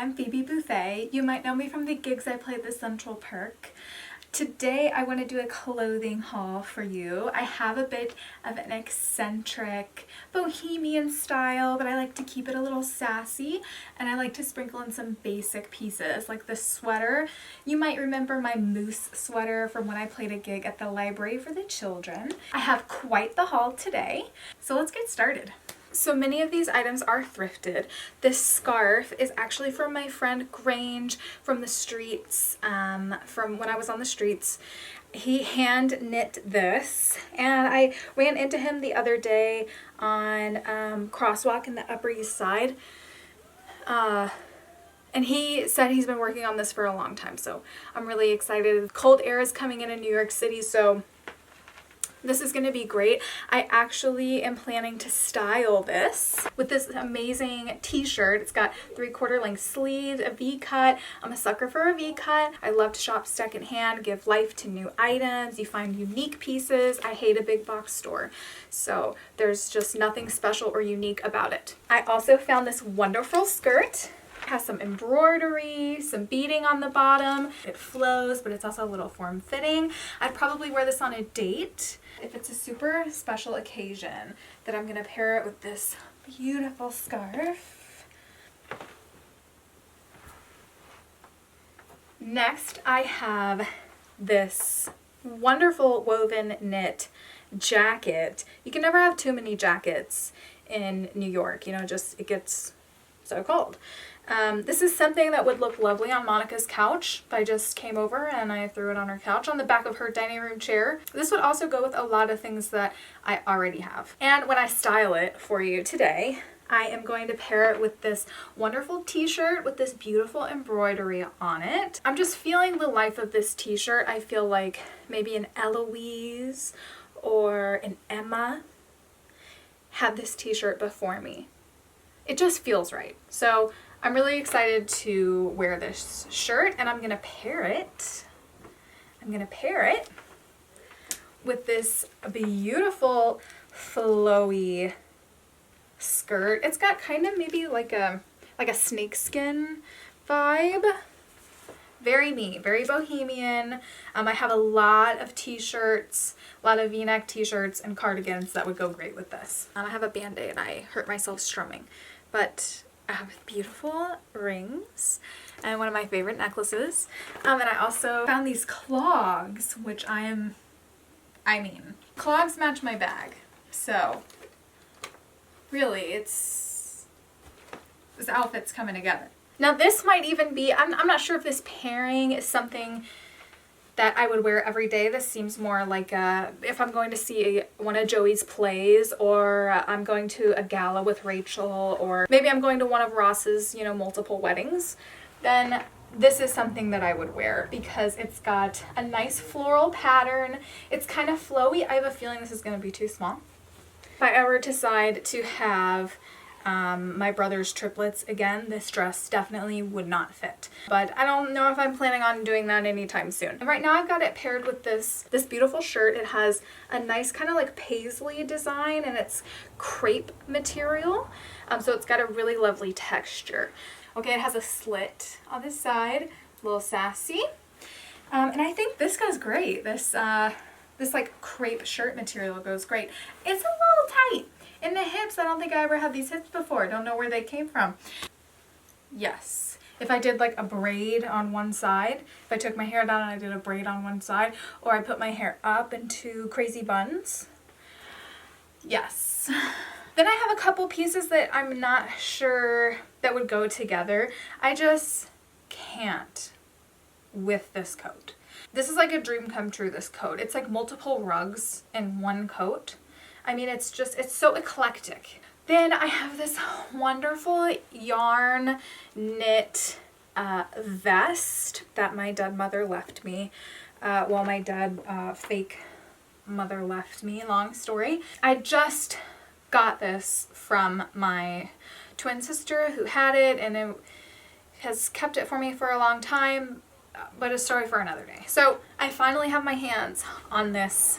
I'm Phoebe Buffay. You might know me from the gigs I played at Central Park. Today I want to do a clothing haul for you. I have a bit of an eccentric bohemian style, but I like to keep it a little sassy, and I like to sprinkle in some basic pieces like the sweater. You might remember my moose sweater from when I played a gig at the library for the children. I have quite the haul today, so let's get started. So many of these items are thrifted. This scarf is actually from my friend Grange from the streets, from when I was on the streets. He hand knit this, and I ran into him the other day on Crosswalk in the Upper East Side. And he said he's been working on this for a long time, so I'm really excited. Cold air is coming in New York City, so this is going to be great. I actually am planning to style this with this amazing t-shirt. It's got 3/4 length sleeves, a V-cut. I'm a sucker for a V-cut. I love to shop secondhand, give life to new items. You find unique pieces. I hate a big box store, so there's just nothing special or unique about it. I also found this wonderful skirt. It has some embroidery, some beading on the bottom. It flows, but it's also a little form-fitting. I'd probably wear this on a date. If it's a super special occasion, that I'm gonna pair it with this beautiful scarf. Next, I have this wonderful woven knit jacket. You can never have too many jackets in New York, you know, just it gets so cold. This is something that would look lovely on Monica's couch if I just came over and I threw it on her couch on the back of her dining room chair. This would also go with a lot of things that I already have. And when I style it for you today, I am going to pair it with this wonderful t-shirt with this beautiful embroidery on it. I'm just feeling the life of this t-shirt. I feel like maybe an Eloise or an Emma had this t-shirt before me. It just feels right. So I'm really excited to wear this shirt, and I'm gonna pair it with this beautiful flowy skirt. It's got kind of maybe like a snakeskin vibe. Very me, very bohemian. I have a lot of t-shirts, a lot of v-neck t-shirts and cardigans that would go great with this. I have a band-aid. I hurt myself strumming, but I have beautiful rings and one of my favorite necklaces. And I also found these clogs, which clogs match my bag. So really, this outfit's coming together. Now this might even be, I'm not sure if this pairing is something that I would wear every day. This seems more like if I'm going to see one of Joey's plays, or I'm going to a gala with Rachel, or maybe I'm going to one of Ross's, you know, multiple weddings, then this is something that I would wear because it's got a nice floral pattern. It's kind of flowy. I have a feeling this is going to be too small. If I ever decide to have my brother's triplets again, this dress definitely would not fit. But I don't know if I'm planning on doing that anytime soon. And right now I've got it paired with this beautiful shirt. It has a nice kind of like paisley design, and it's crepe material. So it's got a really lovely texture. Okay, it has a slit on this side, a little sassy. And I think this goes great. This like crepe shirt material goes great. It's a little tight in the hips. I don't think I ever had these hips before. Don't know where they came from. Yes. If I did like a braid on one side, if I took my hair down and I did a braid on one side, or I put my hair up into crazy buns. Yes. Then I have a couple pieces that I'm not sure that would go together. I just can't with this coat. This is like a dream come true, this coat. It's like multiple rugs in one coat. I mean, it's so eclectic. Then I have this wonderful yarn knit vest that my dead mother left me. Well, my dead fake mother left me, long story. I just got this from my twin sister who had it, and it has kept it for me for a long time, but a story for another day. So I finally have my hands on this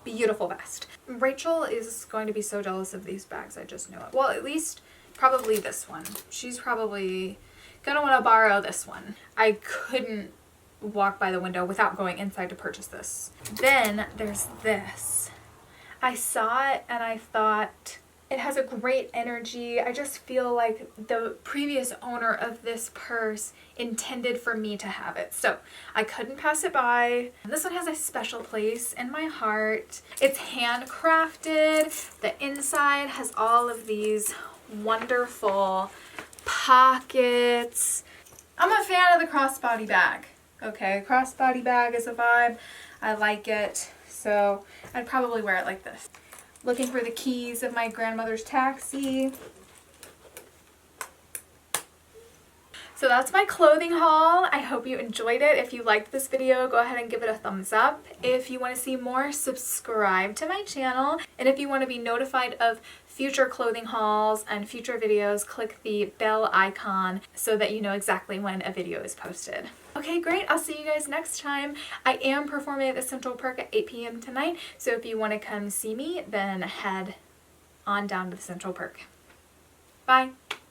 beautiful vest. Rachel is going to be so jealous of these bags, I just know it. Well, at least probably this one. She's probably Gonna want to borrow this one. I couldn't walk by the window without going inside to purchase this. Then there's this. I saw it and I thought, it has a great energy. I just feel like the previous owner of this purse intended for me to have it. So I couldn't pass it by. This one has a special place in my heart. It's handcrafted. The inside has all of these wonderful pockets. I'm a fan of the crossbody bag. Okay, crossbody bag is a vibe. I like it. So I'd probably wear it like this. Looking for the keys of my grandmother's taxi. So that's my clothing haul. I hope you enjoyed it. If you liked this video, go ahead and give it a thumbs up. If you want to see more, subscribe to my channel. And if you want to be notified of future clothing hauls and future videos, click the bell icon so that you know exactly when a video is posted. Okay, great. I'll see you guys next time. I am performing at the Central Park at 8 p.m. tonight, so if you want to come see me, then head on down to the Central Park. Bye.